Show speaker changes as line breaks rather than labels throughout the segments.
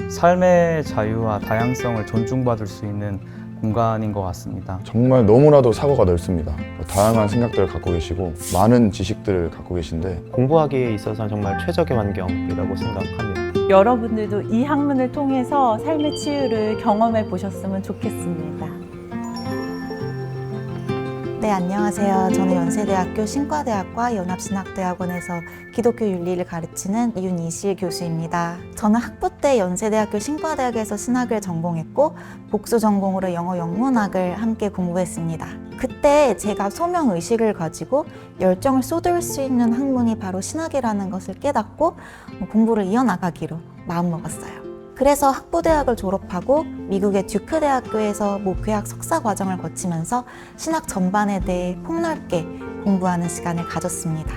삶의 자유와 다양성을 존중받을 수 있는 공간인 것 같습니다.
정말 너무나도 사고가 넓습니다. 다양한 생각들을 갖고 계시고 많은 지식들을 갖고 계신데
공부하기에 있어서는 정말 최적의 환경이라고 생각합니다.
여러분들도 이 학문을 통해서 삶의 치유를 경험해 보셨으면 좋겠습니다.
네, 안녕하세요. 저는 연세대학교 신과대학과 연합신학대학원에서 기독교 윤리를 가르치는 윤이실 교수입니다. 저는 학부 때 연세대학교 신과대학에서 신학을 전공했고 복수 전공으로 영어 영문학을 함께 공부했습니다. 그때 제가 소명의식을 가지고 열정을 쏟을 수 있는 학문이 바로 신학이라는 것을 깨닫고 공부를 이어나가기로 마음먹었어요. 그래서 학부대학을 졸업하고 미국의 듀크 대학교에서 목회학 석사 과정을 거치면서 신학 전반에 대해 폭넓게 공부하는 시간을 가졌습니다.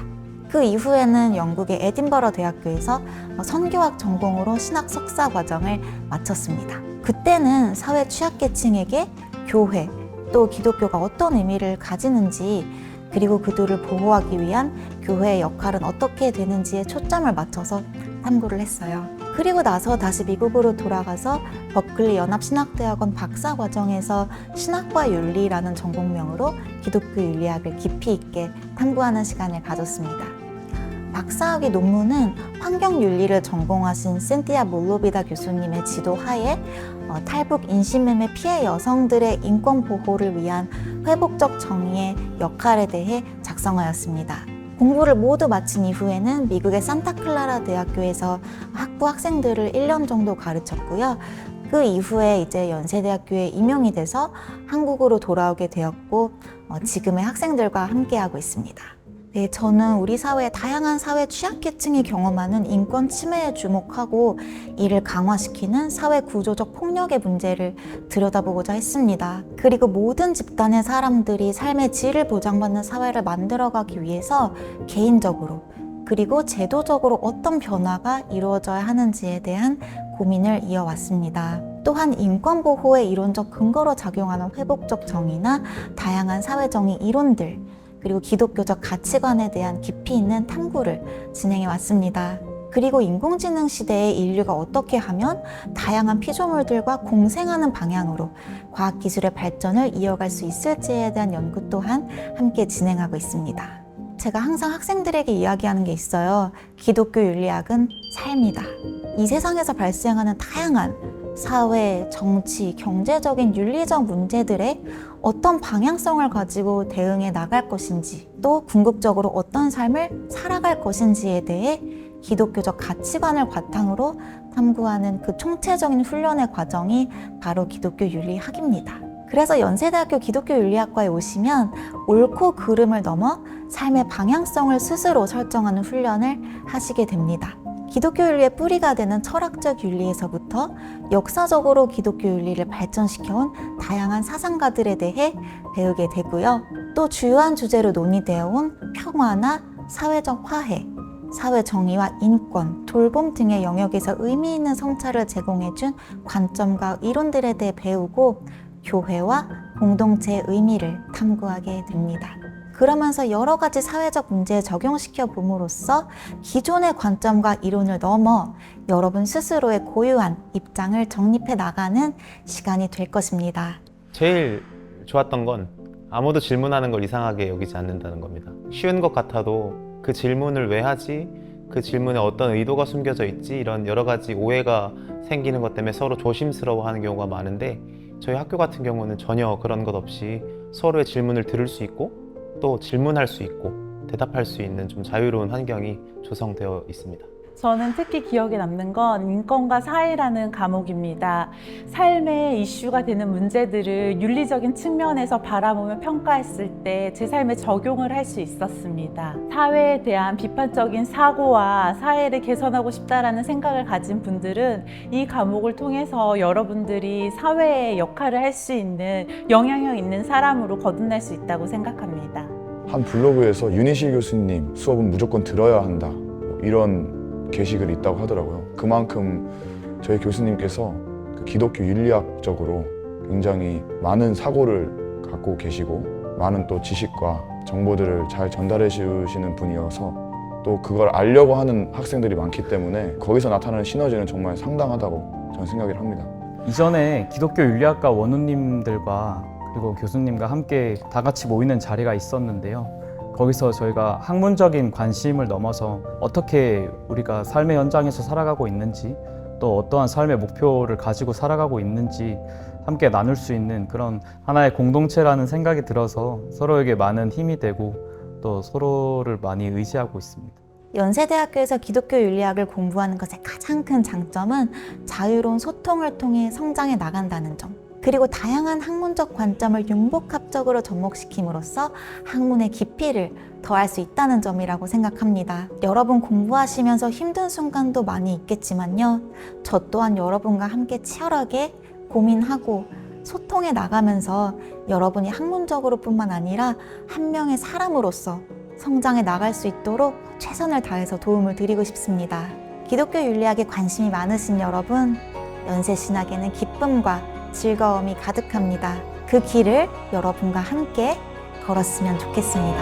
그 이후에는 영국의 에딘버러 대학교에서 선교학 전공으로 신학 석사 과정을 마쳤습니다. 그때는 사회 취약계층에게 교회 또 기독교가 어떤 의미를 가지는지 그리고 그들을 보호하기 위한 교회의 역할은 어떻게 되는지에 초점을 맞춰서 탐구를 했어요. 그리고 나서 다시 미국으로 돌아가서 버클리 연합신학대학원 박사과정에서 신학과 윤리라는 전공명으로 기독교 윤리학을 깊이 있게 탐구하는 시간을 가졌습니다. 박사학위 논문은 환경윤리를 전공하신 신티아 몰로비다 교수님의 지도하에 탈북 인신매매 피해 여성들의 인권 보호를 위한 회복적 정의의 역할에 대해 작성하였습니다. 공부를 모두 마친 이후에는 미국의 산타클라라 대학교에서 학부 학생들을 1년 정도 가르쳤고요. 그 이후에 이제 연세대학교에 임용이 돼서 한국으로 돌아오게 되었고 지금의 학생들과 함께하고 있습니다. 네, 저는 우리 사회의 다양한 사회 취약계층이 경험하는 인권 침해에 주목하고 이를 강화시키는 사회 구조적 폭력의 문제를 들여다보고자 했습니다. 그리고 모든 집단의 사람들이 삶의 질을 보장받는 사회를 만들어가기 위해서 개인적으로 그리고 제도적으로 어떤 변화가 이루어져야 하는지에 대한 고민을 이어왔습니다. 또한 인권 보호의 이론적 근거로 작용하는 회복적 정의나 다양한 사회정의 이론들 그리고 기독교적 가치관에 대한 깊이 있는 탐구를 진행해 왔습니다. 그리고 인공지능 시대에 인류가 어떻게 하면 다양한 피조물들과 공생하는 방향으로 과학기술의 발전을 이어갈 수 있을지에 대한 연구 또한 함께 진행하고 있습니다. 제가 항상 학생들에게 이야기하는 게 있어요. 기독교 윤리학은 삶이다. 이 세상에서 발생하는 다양한 사회, 정치, 경제적인 윤리적 문제들에 어떤 방향성을 가지고 대응해 나갈 것인지 또 궁극적으로 어떤 삶을 살아갈 것인지에 대해 기독교적 가치관을 바탕으로 탐구하는 그 총체적인 훈련의 과정이 바로 기독교 윤리학입니다. 그래서 연세대학교 기독교윤리학과에 오시면 옳고 그름을 넘어 삶의 방향성을 스스로 설정하는 훈련을 하시게 됩니다. 기독교 윤리의 뿌리가 되는 철학적 윤리에서부터 역사적으로 기독교 윤리를 발전시켜온 다양한 사상가들에 대해 배우게 되고요. 또 주요한 주제로 논의되어 온 평화나 사회적 화해, 사회 정의와 인권, 돌봄 등의 영역에서 의미 있는 성찰을 제공해준 관점과 이론들에 대해 배우고 교회와 공동체의 의미를 탐구하게 됩니다. 그러면서 여러 가지 사회적 문제에 적용시켜 봄으로써 기존의 관점과 이론을 넘어 여러분 스스로의 고유한 입장을 정립해 나가는 시간이 될 것입니다.
제일 좋았던 건 아무도 질문하는 걸 이상하게 여기지 않는다는 겁니다. 쉬운 것 같아도 그 질문을 왜 하지? 그 질문에 어떤 의도가 숨겨져 있지? 이런 여러 가지 오해가 생기는 것 때문에 서로 조심스러워하는 경우가 많은데 저희 학교 같은 경우는 전혀 그런 것 없이 서로의 질문을 들을 수 있고 또 질문할 수 있고 대답할 수 있는 좀 자유로운 환경이 조성되어 있습니다.
저는 특히 기억에 남는 건 인권과 사회라는 과목입니다. 삶의 이슈가 되는 문제들을 윤리적인 측면에서 바라보며 평가했을 때 제 삶에 적용을 할 수 있었습니다. 사회에 대한 비판적인 사고와 사회를 개선하고 싶다라는 생각을 가진 분들은 이 과목을 통해서 여러분들이 사회의 역할을 할 수 있는 영향력 있는 사람으로 거듭날 수 있다고 생각합니다.
한 블로그에서 윤희실 교수님 수업은 무조건 들어야 한다 이런 게시글이 있다고 하더라고요. 그만큼 저희 교수님께서 기독교 윤리학적으로 굉장히 많은 사고를 갖고 계시고 많은 또 지식과 정보들을 잘 전달해 주시는 분이어서 또 그걸 알려고 하는 학생들이 많기 때문에 거기서 나타나는 시너지는 정말 상당하다고 저는 생각을 합니다.
이전에 기독교 윤리학과 원우님들과 그리고 교수님과 함께 다 같이 모이는 자리가 있었는데요. 거기서 저희가 학문적인 관심을 넘어서 어떻게 우리가 삶의 현장에서 살아가고 있는지, 또 어떠한 삶의 목표를 가지고 살아가고 있는지 함께 나눌 수 있는 그런 하나의 공동체라는 생각이 들어서 서로에게 많은 힘이 되고 또 서로를 많이 의지하고 있습니다.
연세대학교에서 기독교 윤리학을 공부하는 것의 가장 큰 장점은 자유로운 소통을 통해 성장해 나간다는 점, 그리고 다양한 학문적 관점을 융복합적으로 접목시킴으로써 학문의 깊이를 더할 수 있다는 점이라고 생각합니다. 여러분 공부하시면서 힘든 순간도 많이 있겠지만요. 저 또한 여러분과 함께 치열하게 고민하고 소통해 나가면서 여러분이 학문적으로 뿐만 아니라 한 명의 사람으로서 성장해 나갈 수 있도록 최선을 다해서 도움을 드리고 싶습니다. 기독교 윤리학에 관심이 많으신 여러분, 연세신학에는 기쁨과 즐거움이 가득합니다. 그 길을 여러분과 함께 걸었으면 좋겠습니다.